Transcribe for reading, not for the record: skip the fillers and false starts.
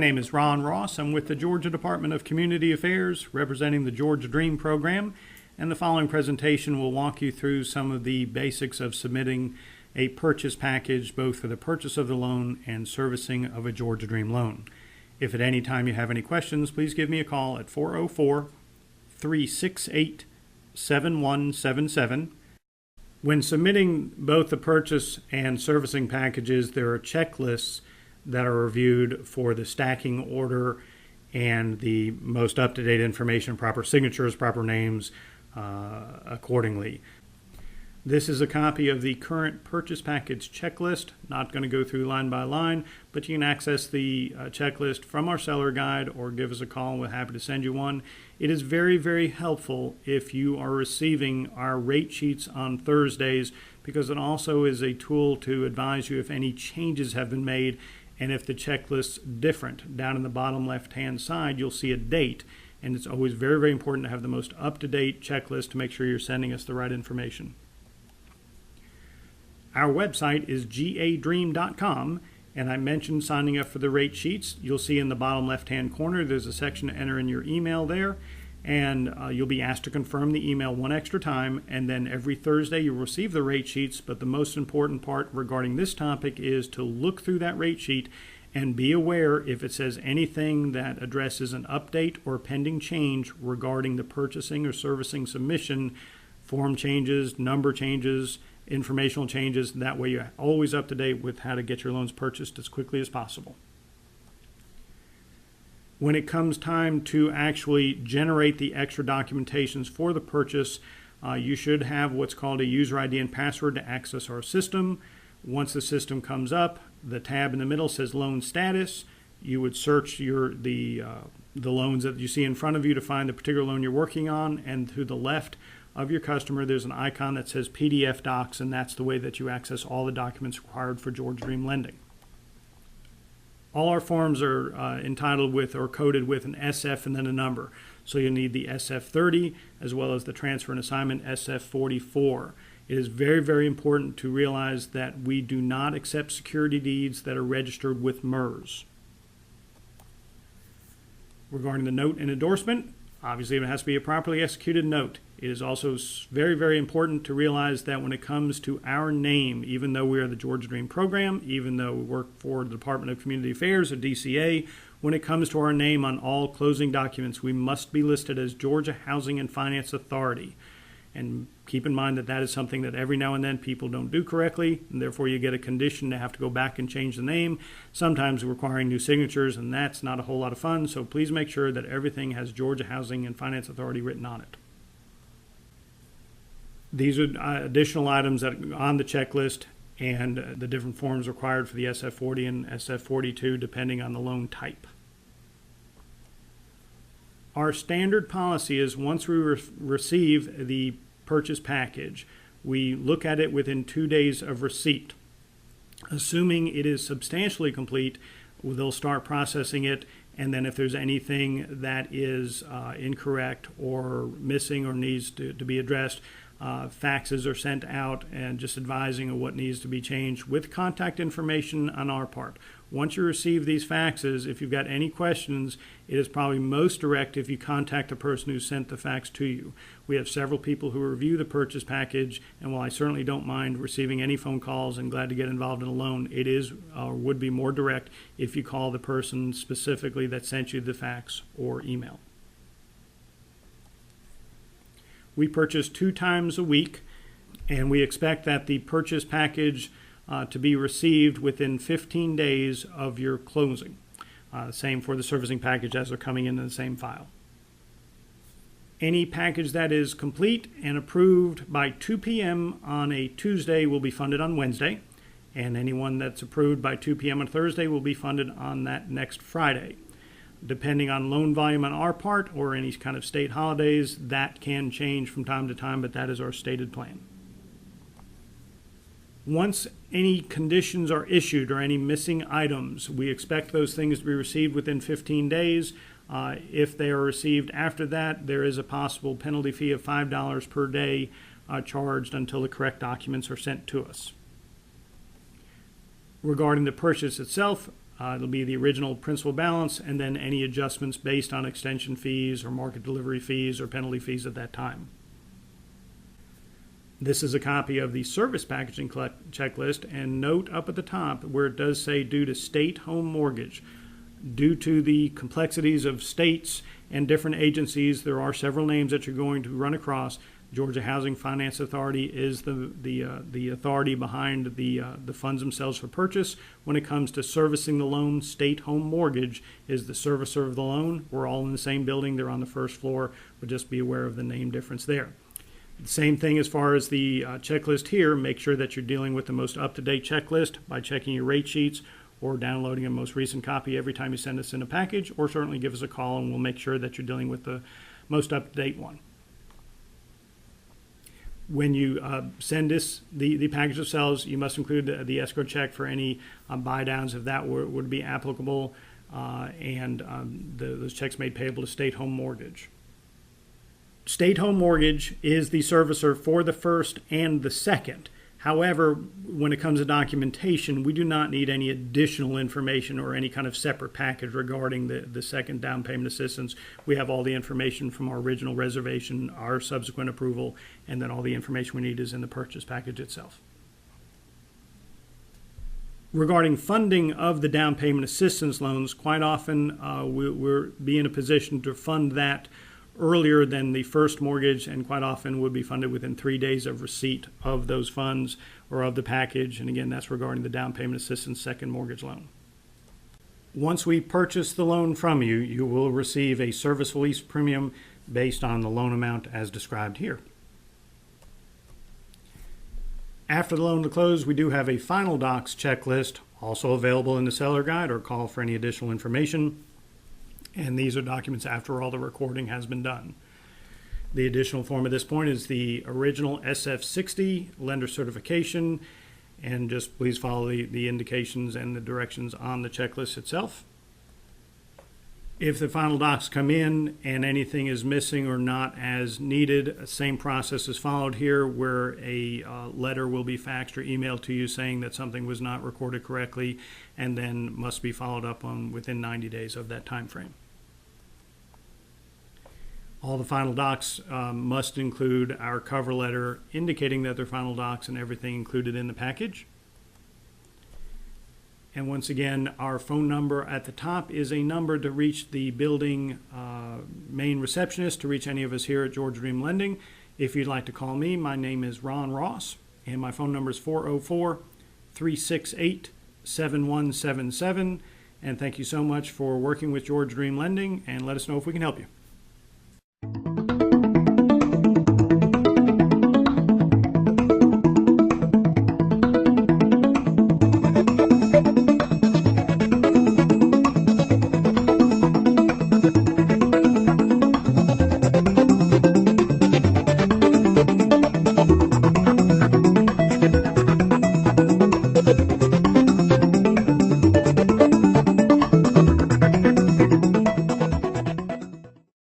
name is Ron Ross. I'm with the Georgia Department of Community Affairs, representing the Georgia Dream program, and the following presentation will walk you through some of the basics of submitting a purchase package, both for the purchase of the loan and servicing of a Georgia Dream loan. If at any time you have any questions, please give me a call at 404-368-7177. When submitting both the purchase and servicing packages, there are checklists that are reviewed for the stacking order and the most up-to-date information, proper signatures, proper names, accordingly. This is a copy of the current purchase package checklist. Not going to go through line by line, but you can access the checklist from our seller guide or give us a call. We're happy to send you one. It is very, very helpful if you are receiving our rate sheets on Thursdays, because it also is a tool to advise you if any changes have been made. And if the checklist's different, down in the bottom left-hand side, you'll see a date. And it's always very, very important to have the most up-to-date checklist to make sure you're sending us the right information. Our website is gadream.com, and I mentioned signing up for the rate sheets. You'll see in the bottom left-hand corner, there's a section to enter in your email there, and you'll be asked to confirm the email one extra time, and then every Thursday you'll receive the rate sheets. But the most important part regarding this topic is to look through that rate sheet and be aware if it says anything that addresses an update or pending change regarding the purchasing or servicing submission, form changes, number changes, informational changes. That way you're always up to date with how to get your loans purchased as quickly as possible. When it comes time to actually generate the extra documentations for the purchase, you should have what's called a user ID and password to access our system. Once the system comes up, the tab in the middle says loan status. You would search the loans that you see in front of you to find the particular loan you're working on, and to the left of your customer there's an icon that says PDF Docs, and that's the way that you access all the documents required for Georgia Dream lending. All our forms are entitled with or coded with an SF and then a number. So you'll need the SF30 as well as the transfer and assignment SF44. It is very, very important to realize that we do not accept security deeds that are registered with MERS. Regarding the note and endorsement, obviously it has to be a properly executed note. It is also very, very important to realize that when it comes to our name, even though we are the Georgia Dream program, even though we work for the Department of Community Affairs, or DCA, when it comes to our name on all closing documents, we must be listed as Georgia Housing and Finance Authority. And keep in mind that that is something that every now and then people don't do correctly, and therefore you get a condition to have to go back and change the name, sometimes requiring new signatures, and that's not a whole lot of fun. So please make sure that everything has Georgia Housing and Finance Authority written on it. These are additional items that are on the checklist, and the different forms required for the SF40 and SF42 depending on the loan type. Our standard policy is once we receive the purchase package, we look at it within 2 days of receipt. Assuming it is substantially complete, they'll start processing it, and then if there's anything that is incorrect or missing or needs to be addressed, faxes are sent out and just advising of what needs to be changed with contact information on our part. Once you receive these faxes, if you've got any questions, it is probably most direct if you contact the person who sent the fax to you. We have several people who review the purchase package, and while I certainly don't mind receiving any phone calls and glad to get involved in a loan, it is or would be more direct if you call the person specifically that sent you the fax or email. We purchase 2 times a week, and we expect that the purchase package to be received within 15 days of your closing. Same for the servicing package as they're coming in the same file. Any package that is complete and approved by 2 p.m. on a Tuesday will be funded on Wednesday, and anyone that's approved by 2 p.m. on Thursday will be funded on that next Friday. Depending on loan volume on our part or any kind of state holidays, that can change from time to time, but that is our stated plan. Once any conditions are issued or any missing items, we expect those things to be received within 15 days. If they are received after that, there is a possible penalty fee of $5 per day charged until the correct documents are sent to us. Regarding the purchase itself, It'll be the original principal balance and then any adjustments based on extension fees or market delivery fees or penalty fees at that time. This is a copy of the service packaging checklist, and note up at the top where it does say due to state home mortgage. Due to the complexities of states and different agencies, there are several names that you're going to run across. Georgia Housing Finance Authority is the authority behind the funds themselves for purchase. When it comes to servicing the loan, State Home Mortgage is the servicer of the loan. We're all in the same building. They're on the first floor, but just be aware of the name difference there. The same thing as far as the checklist here. Make sure that you're dealing with the most up-to-date checklist by checking your rate sheets or downloading a most recent copy every time you send us in a package, or certainly give us a call and we'll make sure that you're dealing with the most up-to-date one. When you send us the package themselves, you must include the escrow check for any buy downs if that would be applicable, and those checks made payable to State Home Mortgage. State Home Mortgage is the servicer for the first and the second. However, when it comes to documentation, we do not need any additional information or any kind of separate package regarding the second down payment assistance. We have all the information from our original reservation, our subsequent approval, and then all the information we need is in the purchase package itself. Regarding funding of the down payment assistance loans, quite often we'll be in a position to fund that earlier than the first mortgage, and quite often would be funded within 3 days of receipt of those funds or of the package. And again, that's regarding the down payment assistance second mortgage loan. Once we purchase the loan from you, you will receive a service release premium based on the loan amount as described here. After the loan to close, we do have a final docs checklist, also available in the seller guide, or call for any additional information. And these are documents after all the recording has been done. The additional form at this point is the original SF60 lender certification, and just please follow the indications and the directions on the checklist itself. If the final docs come in and anything is missing or not as needed, same process is followed here, where a letter will be faxed or emailed to you saying that something was not recorded correctly, and then must be followed up on within 90 days of that time frame. All the final docs must include our cover letter indicating that they're final docs and everything included in the package. And once again, our phone number at the top is a number to reach the building main receptionist, to reach any of us here at Georgia Dream Lending. If you'd like to call me, my name is Ron Ross, and my phone number is 404-368-7177. And thank you so much for working with Georgia Dream Lending, and let us know if we can help you.